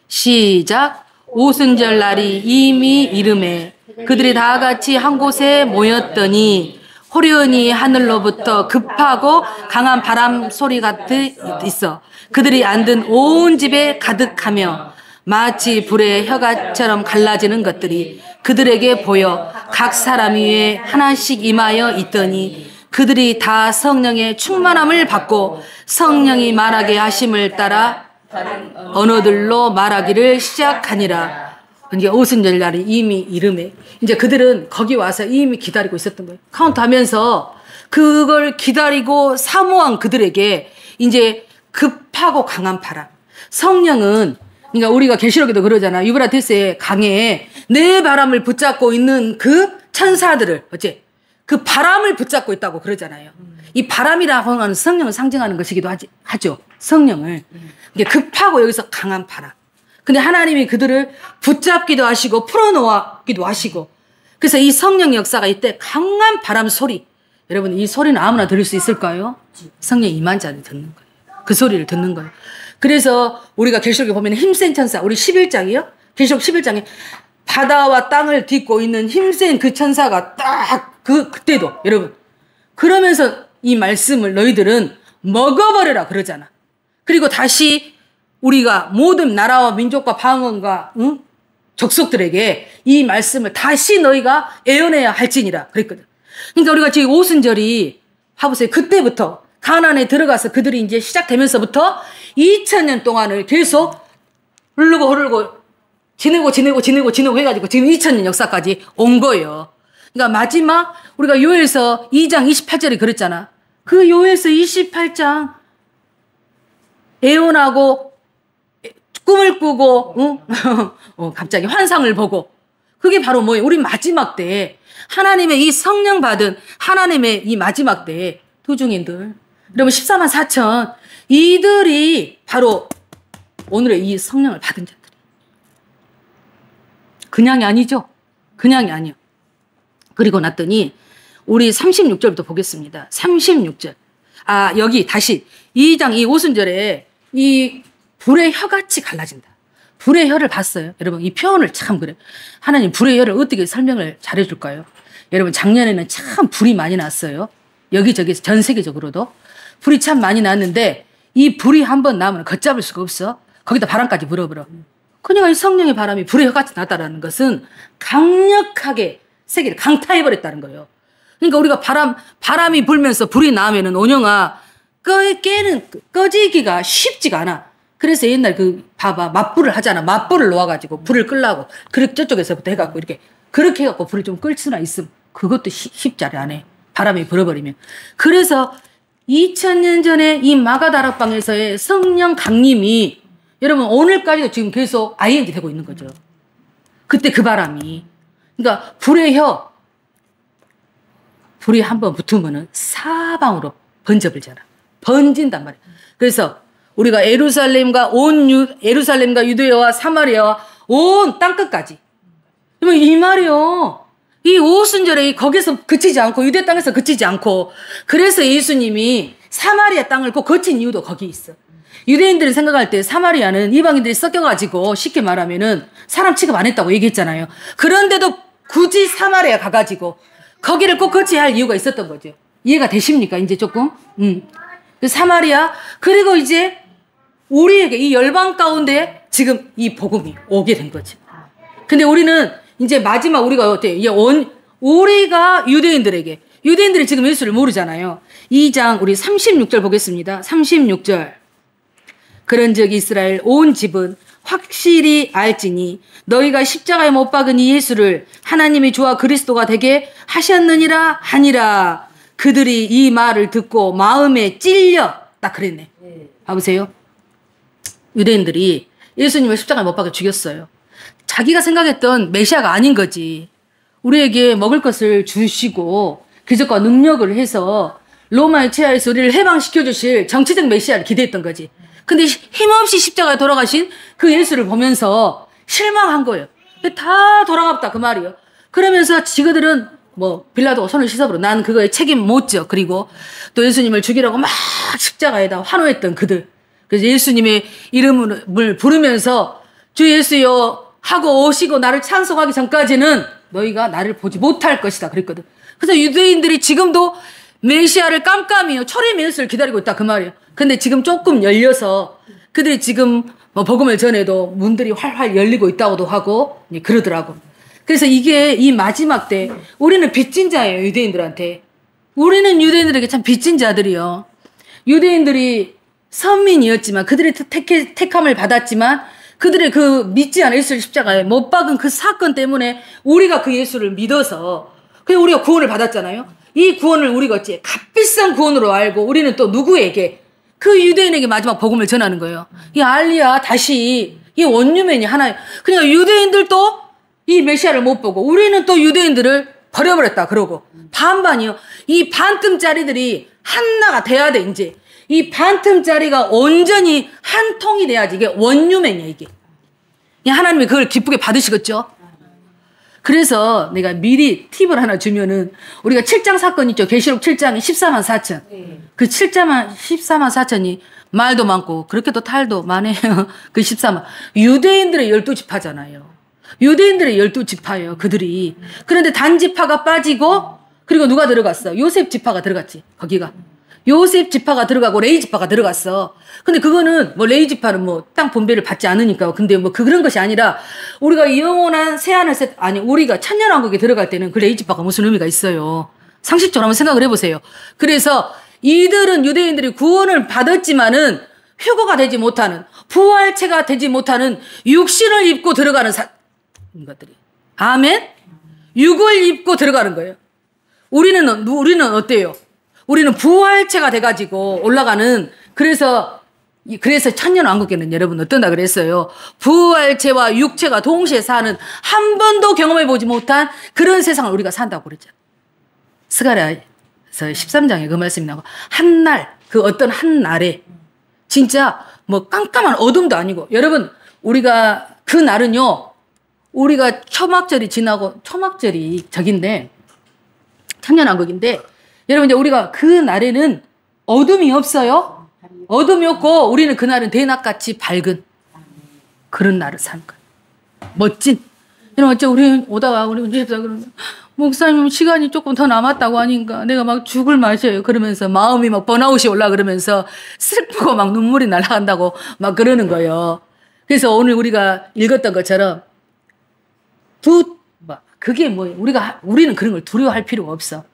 시작. 오순절 날이 이미 이름에 그들이 다 같이 한 곳에 모였더니 호련히 하늘로부터 급하고 강한 바람 소리 같이 있어 그들이 앉은 온 집에 가득하며 마치 불의 혀같처럼 갈라지는 것들이 그들에게 보여 각 사람 위에 하나씩 임하여 있더니 그들이 다 성령의 충만함을 받고 성령이 말하게 하심을 따라 언어들로 말하기를 시작하니라. 이제 오순절 날이 이미 이름에 이제 그들은 거기 와서 이미 기다리고 있었던 거예요. 카운트하면서 그걸 기다리고 사모한 그들에게 이제 급하고 강한 바람. 성령은 그러니까 우리가 계시록에도 그러잖아. 유브라테스의 강에 내 바람을 붙잡고 있는 그 천사들을 어째 그 바람을 붙잡고 있다고 그러잖아요. 이 바람이라고 하는 성령을 상징하는 것이기도 하죠. 성령을. 이게 급하고 여기서 강한 바람. 근데 하나님이 그들을 붙잡기도 하시고 풀어놓기도 하시고 그래서 이 성령 역사가 이때 강한 바람 소리. 여러분 이 소리는 아무나 들을 수 있을까요? 성령 임한 자를 듣는 거예요. 그 소리를 듣는 거예요. 그래서 우리가 계시록에 보면 힘센 천사, 우리 11장이요? 계시록 11장에 바다와 땅을 딛고 있는 힘센 그 천사가 딱 그때도 여러분 그러면서 이 말씀을 너희들은 먹어버려라 그러잖아. 그리고 다시 우리가 모든 나라와 민족과 방언과 족속들에게 이 말씀을 다시 너희가 애원해야 할지니라 그랬거든. 그러니까 우리가 지금 오순절이 봐보세요. 그때부터 가나안에 들어가서 그들이 이제 시작되면서부터 2000년 동안을 계속 흐르고 지내고 해가지고 지금 2000년 역사까지 온 거예요. 그러니까 마지막 우리가 요엘서 2장 28절에 그랬잖아. 그 요엘서 28장 애원하고 꿈을 꾸고 갑자기 환상을 보고 그게 바로 뭐예요? 우리 마지막 때에 하나님의 이 성령 받은 하나님의 이 마지막 때에 도중인들 여러분 14만 4천 이들이 바로 오늘의 이 성령을 받은 자들이 그냥이 아니죠. 그냥이 아니요. 그리고 났더니 우리 36절부터 보겠습니다. 36절. 여기 다시 2장 이 오순절에 이 불의 혀같이 갈라진다. 불의 혀를 봤어요. 여러분 이 표현을 참 그래. 하나님 불의 혀를 어떻게 설명을 잘해줄까요? 여러분 작년에는 참 불이 많이 났어요. 여기저기 전 세계적으로도 불이 참 많이 났는데 이 불이 한번 나면 걷잡을 수가 없어. 거기다 바람까지 불어버려. 그러니까 이 성령의 바람이 불의 혀같이 났다라는 것은 강력하게 세계를 강타해버렸다는 거예요. 그러니까 우리가 바람이 불면서 불이 나면은 온영아 꺼지기가 쉽지가 않아. 그래서 옛날 봐봐 맞불을 하잖아. 맞불을 놓아가지고 불을 끌라고 그렇게 저쪽에서부터 해갖고 이렇게 그렇게 해갖고 불을 좀 끌 수나 있음. 그것도 쉽지 않아. 바람이 불어버리면. 그래서 2000년 전에 이 마가다락방에서의 성령 강림이 여러분 오늘까지도 지금 계속 ING 되고 있는 거죠. 그때 그 바람이 그러니까 불의 혀 불이 한번 붙으면은 사방으로 번져버리잖아. 번진단 말이야. 그래서 우리가 예루살렘과 유대야와 사마리아와 온 땅끝까지 이 말이요. 이 오순절에 거기서 그치지 않고 유대 땅에서 그치지 않고 그래서 예수님이 사마리아 땅을 꼭 거친 이유도 거기 있어. 유대인들이 생각할 때 사마리아는 이방인들이 섞여가지고 쉽게 말하면은 사람 취급 안 했다고 얘기했잖아요. 그런데도 굳이 사마리아 가가지고 거기를 꼭 거쳐야 할 이유가 있었던 거죠. 이해가 되십니까? 이제 조금? 사마리아 그리고 이제 우리에게 이 열방 가운데 지금 이 복음이 오게 된 거죠. 근데 우리는 이제 마지막 우리가 어때? 우리가 유대인들이 지금 예수를 모르잖아요. 2장 우리 36절 보겠습니다. 36절. 그런즉 이스라엘 온 집은 확실히 알지니 너희가 십자가에 못 박은 이 예수를 하나님이 주와 그리스도가 되게 하셨느니라 하니라. 그들이 이 말을 듣고 마음에 찔려 딱 그랬네. 봐보세요. 유대인들이 예수님을 십자가에 못 박아 죽였어요. 자기가 생각했던 메시아가 아닌 거지. 우리에게 먹을 것을 주시고 기적과 능력을 해서 로마의 체하에서 우리를 해방시켜 주실 정치적 메시아를 기대했던 거지. 근데 힘없이 십자가에 돌아가신 그 예수를 보면서 실망한 거예요. 다 돌아갔다 그 말이에요. 그러면서 지그들은 빌라도가 손을 씻어버려. 난 그거에 책임 못 져. 그리고 또 예수님을 죽이라고 막 십자가에다 환호했던 그들. 그래서 예수님의 이름을 부르면서 주 예수여 하고 오시고 나를 찬송하기 전까지는 너희가 나를 보지 못할 것이다 그랬거든. 그래서 유대인들이 지금도 메시아를 깜깜이요 초림 예수를 기다리고 있다 그 말이에요. 근데 지금 조금 열려서 그들이 지금 복음을 전해도 문들이 활활 열리고 있다고도 하고 그러더라고. 그래서 이게 이 마지막 때 우리는 빚진 자예요. 유대인들한테. 우리는 유대인들에게 참 빚진 자들이요. 유대인들이 선민이었지만 그들의 택함을 받았지만 그들의 그 믿지 않은 예수를 십자가에 못 박은 그 사건 때문에 우리가 그 예수를 믿어서 그냥 우리가 구원을 받았잖아요. 이 구원을 우리가 어찌 값비싼 구원으로 알고 우리는 또 누구에게 그 유대인에게 마지막 복음을 전하는 거예요. 이 알리야 다시 이 원유맨이 하나예요. 그러니까 유대인들도 이 메시아를 못 보고 우리는 또 유대인들을 버려버렸다 그러고 반반이요. 이 반틈짜리들이 하나가 돼야 돼 이제. 이 반틈짜리가 온전히 한 통이 돼야지 이게 원유맨이야 이게. 하나님이 그걸 기쁘게 받으시겠죠. 그래서 내가 미리 팁을 하나 주면은 우리가 7장 사건 있죠. 계시록 7장에 14만 4천. 그 14만 4천이 말도 많고 그렇게도 탈도 많아요. 그 14만. 유대인들의 12지파잖아요. 유대인들의 12지파예요. 그들이. 그런데 단지파가 빠지고 그리고 누가 들어갔어? 요셉 지파가 들어갔지. 거기가. 요셉 지파가 들어가고 레위 지파가 들어갔어. 근데 그거는 뭐 레위 지파는 뭐 땅 분배를 받지 않으니까. 근데 뭐 그런 것이 아니라 우리가 영원한 새하늘 아니 우리가 천년왕국에 들어갈 때는 그 레위 지파가 무슨 의미가 있어요. 상식적으로 한번 생각을 해보세요. 그래서 이들은 유대인들이 구원을 받았지만은 휴거가 되지 못하는 부활체가 되지 못하는 육신을 입고 들어가는 것들이. 아멘. 육을 입고 들어가는 거예요. 우리는 어때요? 우리는 부활체가 돼가지고 올라가는, 그래서 천년왕국에는 여러분 어떤다 그랬어요? 부활체와 육체가 동시에 사는, 한 번도 경험해보지 못한 그런 세상을 우리가 산다고 그랬잖아요. 스가랴에서 13장에 그 말씀이 나오고, 그 어떤 한 날에, 진짜 뭐 깜깜한 어둠도 아니고, 여러분, 우리가 그 날은요, 우리가 초막절이 지나고, 초막절이 저긴데, 천년왕국인데, 여러분, 이제 우리가 그 날에는 어둠이 없어요. 어둠이 없고, 우리는 그날은 대낮같이 밝은 그런 날을 사는 거예요. 멋진. 여러분, 어째 우리 오다가 우리 집사 그러면, 목사님 시간이 조금 더 남았다고 하니까 내가 막 죽을 맛이에요. 그러면서 마음이 막 번아웃이 올라 그러면서 슬프고 막 눈물이 날아간다고 막 그러는 거예요. 그래서 오늘 우리가 읽었던 것처럼, 그게 뭐, 우리는 그런 걸 두려워할 필요가 없어.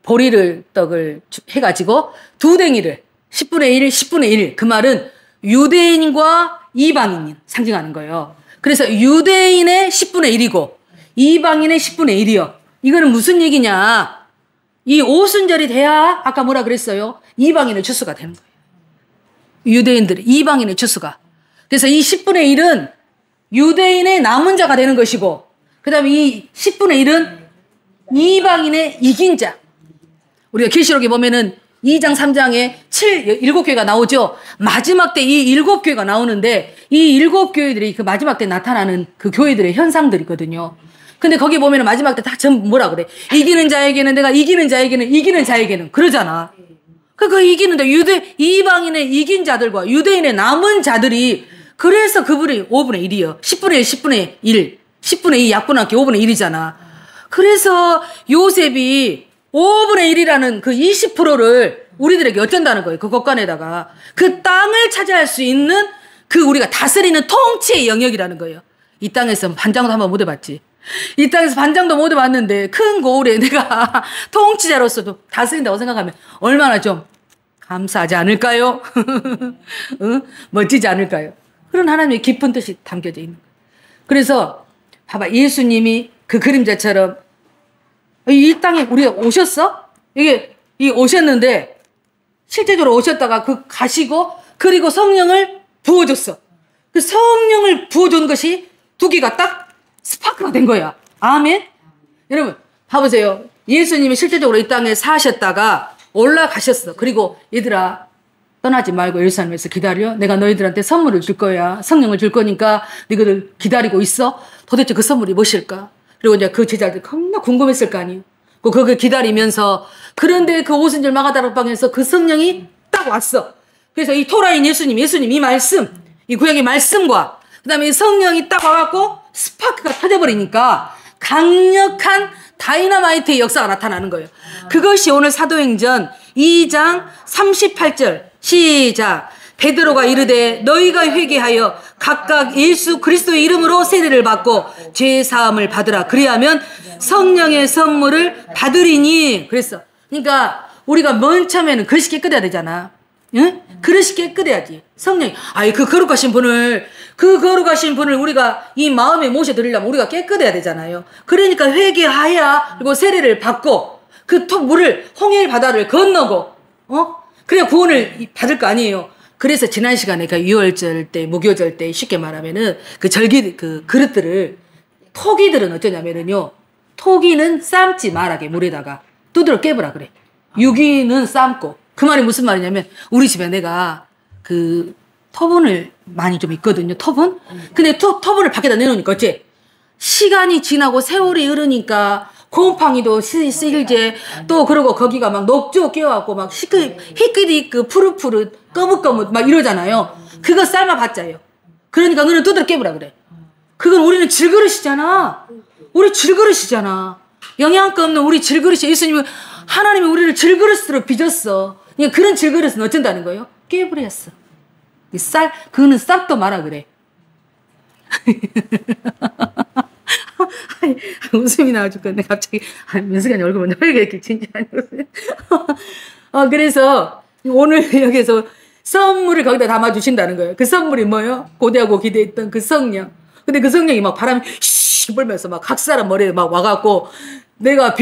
보리를, 떡을 해가지고 두 댕이를 10분의 1, 10분의 1. 그 말은 유대인과 이방인이 상징하는 거예요. 그래서 유대인의 10분의 1이고 이방인의 10분의 1이요. 이거는 무슨 얘기냐. 이 오순절이 돼야 아까 뭐라 그랬어요? 이방인의 주수가 되는 거예요. 이방인의 주수가. 그래서 이 10분의 1은 유대인의 남은 자가 되는 것이고, 그 다음에 이 10분의 1은 이방인의 이긴 자. 우리가 계시록에 보면은 2장 3장에 7교회가 나오죠. 마지막 때 이 7교회가 나오는데, 이 7교회들이 그 마지막 때 나타나는 그 교회들의 현상들이거든요. 근데 거기 보면은 마지막 때 다 전부 뭐라 그래? 이기는 자에게는 내가 이기는 자에게는 그러잖아. 그 이기는데 이방인의 이긴 자들과 유대인의 남은 자들이, 그래서 그분이 5분의 1이요. 10분의 2 약분할게 5분의 1이잖아. 그래서 요셉이 5분의 1이라는 그 20%를 우리들에게 어쩐다는 거예요. 그 곳간에다가. 그 땅을 차지할 수 있는 그 우리가 다스리는 통치의 영역이라는 거예요. 이 땅에서 반장도 한번 못 해봤지. 이 땅에서 반장도 못 해봤는데 큰 고을에 내가 통치자로서도 다스린다고 생각하면 얼마나 좀 감사하지 않을까요? 응? 멋지지 않을까요? 그런 하나님의 깊은 뜻이 담겨져 있는 거예요. 그래서 봐봐, 예수님이 그 그림자처럼 이 땅에 우리가 오셨어? 이 오셨는데 실제적으로 오셨다가 가시고, 그리고 성령을 부어줬어. 그 성령을 부어준 것이 두 개가 딱 스파크가 된 거야. 아멘? 여러분 봐보세요. 예수님이 실제적으로 이 땅에 사셨다가 올라가셨어. 그리고 얘들아 떠나지 말고 예루살렘에서 기다려. 내가 너희들한테 선물을 줄 거야. 성령을 줄 거니까 너희들 기다리고 있어. 도대체 그 선물이 무엇일까? 그리고 이제 그 제자들 겁나 궁금했을 거 아니에요. 그걸 기다리면서, 그런데 그 오순절 마가다락방에서 그 성령이 딱 왔어. 그래서 이 토라인 예수님 이 말씀, 이 구약의 말씀과 그 다음에 성령이 딱 와갖고 스파크가 터져버리니까 강력한 다이너마이트의 역사가 나타나는 거예요. 그것이 오늘 사도행전 2장 38절 시작. 베드로가 이르되 너희가 회개하여 각각 예수 그리스도의 이름으로 세례를 받고 죄 사함을 받으라. 그리하면 성령의 선물을 받으리니. 그랬어. 그러니까 우리가 맨 처음에는 그릇이 깨끗해야 되잖아. 응? 그릇이 깨끗해야지. 성령이 그 거룩하신 분을 우리가 이 마음에 모셔드리려면 우리가 깨끗해야 되잖아요. 그러니까 회개하여 그리고 세례를 받고 그 물을 홍해의 바다를 건너고 그래야 구원을 받을 거 아니에요. 그래서 지난 시간에 그 유월절 때, 무교절 때 쉽게 말하면은 그 그릇들을, 토기들은 어쩌냐면은요, 토기는 삶지 말하게 물에다가 두드려 깨보라 그래. 유기는 삶고. 그 말이 무슨 말이냐면, 우리 집에 내가 토분을 많이 좀 있거든요. 토분. 근데 토분을 밖에다 내놓으니까 어째 시간이 지나고 세월이 흐르니까 곰팡이도 쓰일제 또 그러고 거기가 막 녹조 끼워갖고 막 히끗히끗 푸릇푸릇 거뭇거뭇 막 이러잖아요. 그거 삶아봤자요. 그러니까 너는 두드러 깨보라 그래. 그건 우리는 질그릇이잖아. 우리 질그릇이잖아. 영양가 없는 우리 질그릇이 예수님은 하나님이 우리를 질그릇으로 빚었어. 그러니까 그런 질그릇은 어쩐다는 거예요? 깨버렸어. 그거는 싹도 마라 그래. 웃음이 나와 죽겠네 갑자기. 민수가 얼굴 먼저 왜 이렇게 진지하냐. 그래서 오늘 여기서 선물을 거기다 담아주신다는 거예요. 그 선물이 뭐예요? 고대하고 기대했던 그 성령. 근데 그 성령이 막 바람이 씩 불면서 막 각 사람 머리에 막 와갖고 내가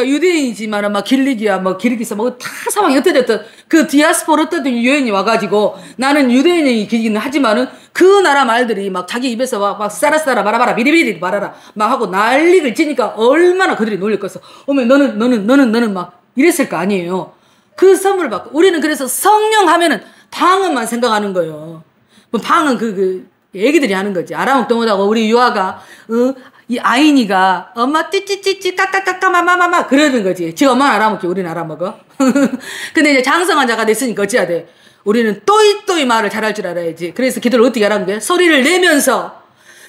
유대인이지만 막 길리기야 뭐 기르기서 뭐 다 상황이 흩어졌던 그 디아스포라 어떤 유행이 와가지고 나는 유대인이긴 하지만은 그 나라 말들이 막 자기 입에서 막 싸라싸라 말아봐라 미리미리 말아라 막 하고 난리를 치니까 얼마나 그들이 놀랬겠어. 어머 너는 막 이랬을 거 아니에요. 그 선물을 받고 우리는 그래서 성령 하면은 방언만 생각하는 거예요. 뭐 방언 그 애기들이 하는 거지. 아람옥도 못하고 우리 유아가 이 아인이가 엄마 띠찌찌찌 까까까까 마마마마 그러는 거지. 지 엄마는 알아먹지 우리는 알아먹어. 근데 이제 장성한 자가 됐으니까 어찌해야 돼. 우리는 또이또이 말을 잘할 줄 알아야지. 그래서 기도를 어떻게 하라는 거야? 소리를 내면서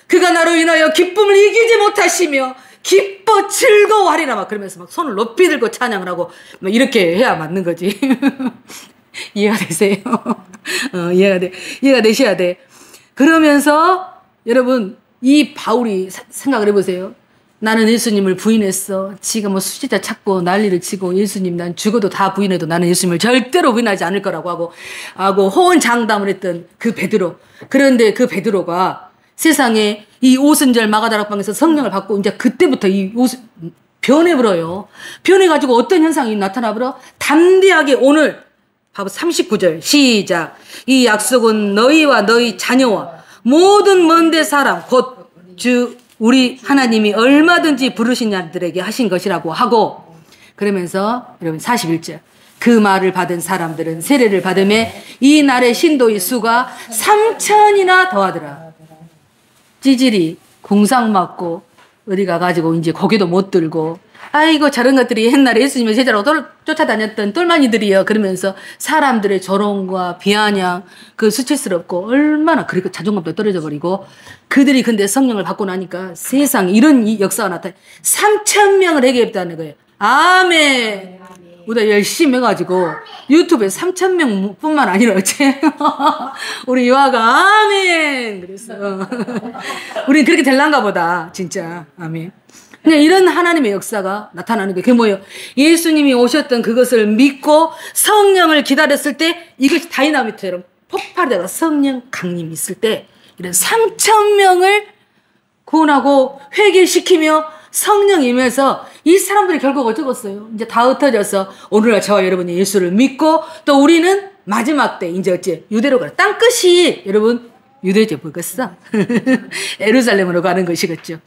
그가 나로 인하여 기쁨을 이기지 못하시며 기뻐 즐거워하리라 막 그러면서 막 손을 높이 들고 찬양을 하고 막 이렇게 해야 맞는 거지. 이해가 되세요? 이해가 되셔야 돼. 그러면서 여러분 이 바울이 생각을 해보세요. 나는 예수님을 부인했어. 지금 뭐 수지자 찾고 난리를 치고 예수님 난 죽어도 다 부인해도 나는 예수님을 절대로 부인하지 않을 거라고 하고 호언장담을 했던 그 베드로. 그런데 그 베드로가 세상에 이 오순절 마가다락방에서 성령을 받고 이제 그때부터 이 변해버려요. 변해가지고 어떤 현상이 나타나버려? 담대하게 오늘 바로 39절 시작. 이 약속은 너희와 너희 자녀와 모든 먼데 사람 곧 주 우리 하나님이 얼마든지 부르신 자들에게 하신 것이라고 하고 그러면서 여러분 41절 그 말을 받은 사람들은 세례를 받음에 이 날의 신도의 수가 3,000이나 더하더라. 찌질이 궁상 맞고 어디 가가지고 이제 고개도 못 들고 아이고 저런 것들이 옛날에 예수님을 제자로 쫓아다녔던 똘마니들이요. 그러면서 사람들의 조롱과 비아냥 그 수치스럽고 얼마나 그리고 자존감도 떨어져 버리고 그들이 근데 성령을 받고 나니까 세상에 이런 역사가 나타나 3,000명을 해결했다는 거예요. 아멘. 우리가 열심히 해가지고 유튜브에 3,000명 뿐만 아니라 어째 우리 유아가 아멘 그랬어. 우린 그렇게 될란가 보다 진짜. 아멘. 그냥 이런 하나님의 역사가 나타나는 게 그게 뭐예요? 예수님이 오셨던 그것을 믿고 성령을 기다렸을 때 이것이 다이나미트처럼 폭발되다가 성령 강림이 있을 때 이런 3,000명을 구원하고 회개시키며 성령 임해서 이 사람들이 결국 어쩌겠어요? 이제 다 흩어져서 오늘날 저와 여러분이 예수를 믿고 또 우리는 마지막 때 이제 어째 유대로 가라. 땅끝이 여러분 유대지 뭐겠어? 예루살렘으로 가는 것이겠죠.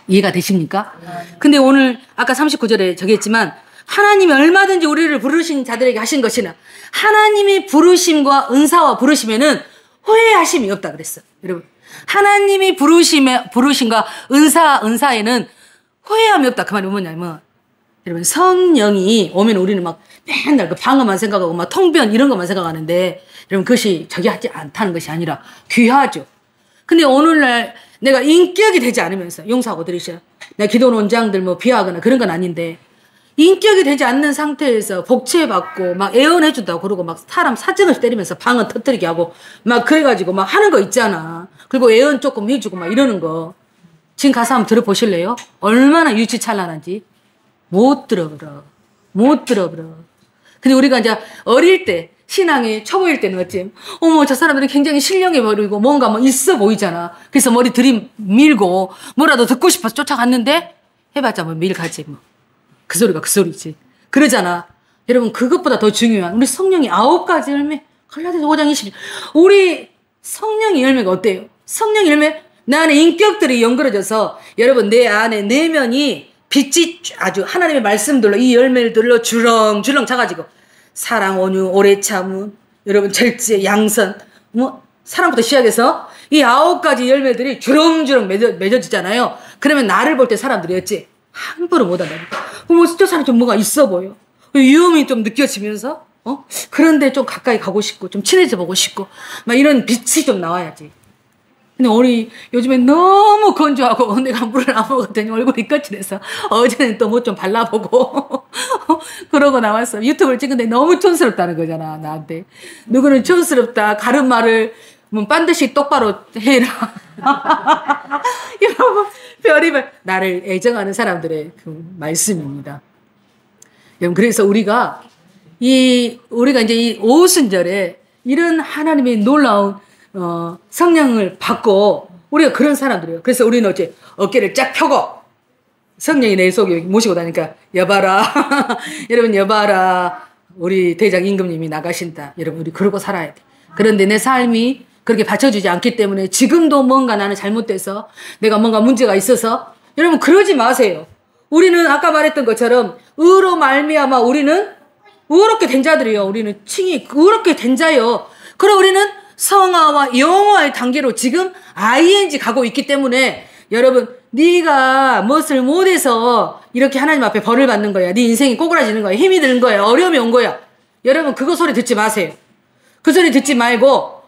이해가 되십니까? 근데 오늘 아까 39절에 저기 했지만 하나님이 얼마든지 우리를 부르신 자들에게 하신 것이나 하나님이 부르심과 은사와 부르심에는 후회하심이 없다 그랬어. 여러분 하나님이 부르심과 은사에는 후회함이 없다. 그 말이 뭐냐면 여러분 성령이 오면 우리는 막 맨날 그 방언만 생각하고 막 통변 이런 것만 생각하는데 여러분 그것이 저기 하지 않다는 것이 아니라 귀하죠. 근데 오늘날 내가 인격이 되지 않으면서 용서하고 들으셔. 내가 기도 논장들 뭐 비하하거나 그런 건 아닌데 인격이 되지 않는 상태에서 복채받고 막 애원해준다고 그러고 막 사람 사정을 때리면서 방언 터뜨리게 하고 막 그래가지고 막 하는 거 있잖아. 그리고 애원 조금 해주고 막 이러는 거. 지금 가서 한번 들어보실래요? 얼마나 유치찬란한지. 못 들어버려. 근데 우리가 이제 어릴 때 신앙의 초보일 때는 어찌 어머 저 사람들은 굉장히 신령해 보이고 뭔가 뭐 있어 보이잖아. 그래서 머리 들이밀고 뭐라도 듣고 싶어서 쫓아갔는데 해봤자 뭐 밀 가지 뭐. 그 소리가 그 소리지. 그러잖아. 여러분 그것보다 더 중요한 우리 성령이 9가지 열매 갈라디아서 5장 20절 우리 성령의 열매가 어때요? 성령의 열매 내 안에 인격들이 연결해져서 여러분 내 안에 내면이 빛이 아주 하나님의 말씀들로 이 열매들로 주렁주렁 차가지고 사랑, 온유, 오래 참음, 여러분 절제, 양선, 뭐 사랑부터 시작해서 이 9가지 열매들이 주렁주렁 맺어지잖아요. 그러면 나를 볼 때 사람들이 어찌 함부로 못한다니까. 저 사람 좀 뭐가 있어 보여. 위험이 좀 느껴지면서 그런데 좀 가까이 가고 싶고 좀 친해져 보고 싶고 막 이런 빛이 좀 나와야지. 근데 우리 요즘에 너무 건조하고 내가 물을 안 먹었더니 얼굴이 거칠해서 어제는 또 뭐 좀 발라보고 그러고 나왔어. 유튜브를 찍는데 너무 촌스럽다는 거잖아 나한테. 누구는 촌스럽다 가르마를 뭐 반드시 똑바로 해라. 여러분 별의별 나를 애정하는 사람들의 그 말씀입니다. 여러분 그래서 우리가 이제 이 오순절에 이런 하나님의 놀라운 성령을 받고 우리가 그런 사람들이에요. 그래서 우리는 어째 어깨를 쫙 펴고 성령이 내 속에 모시고 다니까 여봐라. 여러분 여봐라. 우리 대장 임금님이 나가신다. 여러분 우리 그러고 살아야 돼. 그런데 내 삶이 그렇게 받쳐주지 않기 때문에 지금도 뭔가 나는 잘못돼서 내가 뭔가 문제가 있어서 여러분 그러지 마세요. 우리는 아까 말했던 것처럼 의로 말미암아 우리는 의롭게 된 자들이요. 우리는 칭이 의롭게 된 자요. 그럼 우리는 성화와 영화의 단계로 지금 ING 가고 있기 때문에 여러분 네가 무엇을 못해서 이렇게 하나님 앞에 벌을 받는 거야. 네 인생이 꼬꾸라지는 거야. 힘이 드는 거야. 어려움이 온 거야. 여러분 그거 소리 듣지 마세요. 그 소리 듣지 말고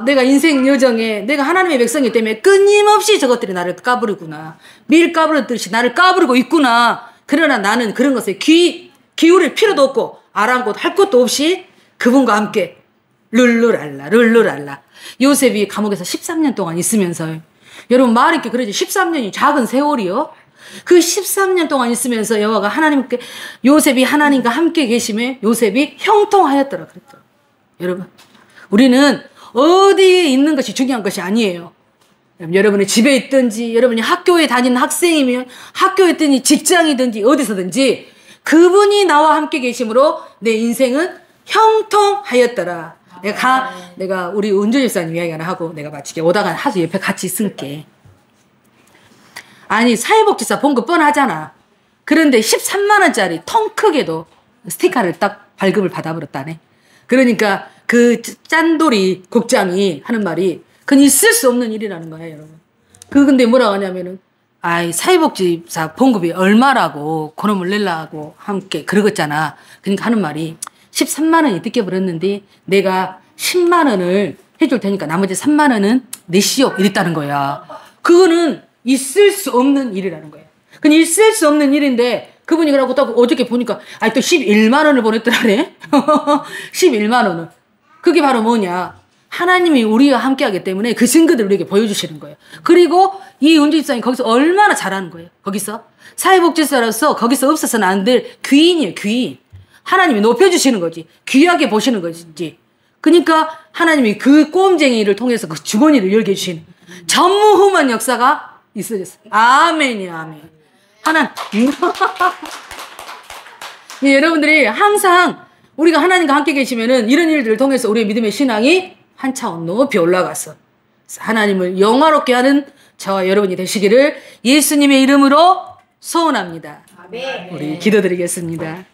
내가 인생 여정에 내가 하나님의 백성이기 때문에 끊임없이 저것들이 나를 까부르구나. 밀 까부르듯이 나를 까부르고 있구나. 그러나 나는 그런 것에 기울일 필요도 없고 아랑곳 할 것도 없이 그분과 함께 룰루랄라. 요셉이 감옥에서 13년 동안 있으면서 여러분 말이렇게 그러지 13년이 작은 세월이요. 그 13년 동안 있으면서 여호와가 하나님께 요셉이 하나님과 함께 계심에 요셉이 형통하였더라 그랬더라. 여러분 우리는 어디에 있는 것이 중요한 것이 아니에요. 여러분이 집에 있든지 여러분이 학교에 다니는 학생이면 학교에 있든지 직장이든지 어디서든지 그분이 나와 함께 계심으로 내 인생은 형통하였더라. 내가 우리 은조 집사님 이야기 하나 하고 내가 마치게 오다가 하수 옆에 같이 있을게. 아니 사회복지사 본 거 뻔하잖아. 그런데 13만 원짜리 통 크게도 스티커를 딱 발급을 받아버렸다네. 그러니까 그 짠돌이 국장이 하는 말이 그건 있을 수 없는 일이라는 거예요 여러분. 근데 뭐라고 하냐면은 사회복지사 봉급이 얼마라고 그놈을 내려고 함께 그러겠잖아. 그러니까 하는 말이 13만 원이 뜯겨버렸는데 내가 10만 원을 해줄 테니까 나머지 3만 원은 내시오 이랬다는 거야. 그거는 있을 수 없는 일이라는 거야. 그건 있을 수 없는 일인데 그분이 그러고 또 어저께 보니까 또 11만 원을 보냈더라네. 11만 원을. 그게 바로 뭐냐. 하나님이 우리와 함께하기 때문에 그 증거들을 우리에게 보여주시는 거예요. 그리고 이 은주 집사님 거기서 얼마나 잘하는 거예요. 거기서 사회복지사로서 거기서 없어서는 안 될 귀인이에요. 귀인. 하나님이 높여주시는 거지. 귀하게 보시는 거지. 그러니까 하나님이 그 꼼쟁이를 통해서 그 주머니를 열게 해주시는 전무후무한 역사가 있어졌어요. 아멘이야 아멘. 여러분들이 항상 우리가 하나님과 함께 계시면은 이런 일들을 통해서 우리의 믿음의 신앙이 한 차원 높이 올라가서 하나님을 영화롭게 하는 저와 여러분이 되시기를 예수님의 이름으로 소원합니다. 아멘. 우리 기도드리겠습니다.